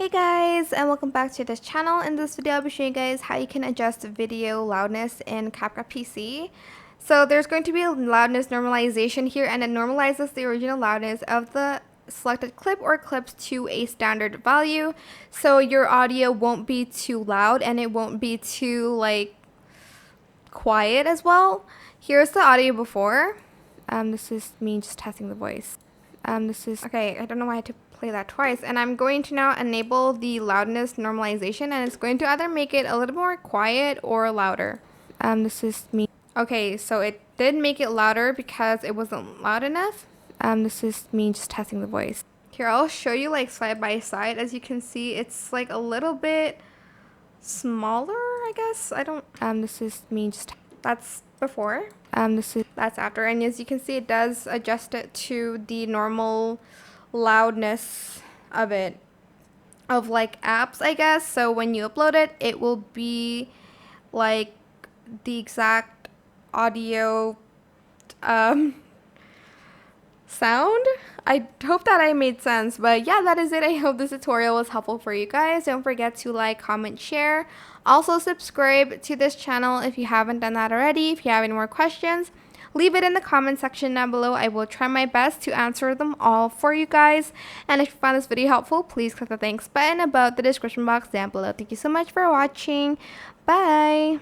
Hey guys, and welcome back to this channel. In this video I'll be showing you guys how you can adjust video loudness in CapCut PC. So there's going to be a loudness normalization here, and it normalizes the original loudness of the selected clip or clips to a standard value, so your audio won't be too loud and it won't be too quiet as well. Here's the audio before. This is me just testing the voice. Okay, I don't know why I had to play that twice, and I'm going to now enable the loudness normalization, and it's going to either make it a little more quiet or louder. This is me. Okay, so it did make it louder because it wasn't loud enough. This is me just testing the voice. Here, I'll show you side by side. As you can see, it's a little bit smaller, I guess. This is me just, that's before. That's after, and as you can see, it does adjust it to the normal loudness of it, of apps, I guess. So when you upload it, it will be the exact audio sound. I hope that I made sense, but yeah, that is it. I hope this tutorial was helpful for you guys. Don't forget to like, comment, share. Also subscribe to this channel if you haven't done that already. If you have any more questions, leave it in the comment section down below. I will try my best to answer them all for you guys. And if you found this video helpful, please click the thanks button above the description box down below. Thank you so much for watching. Bye.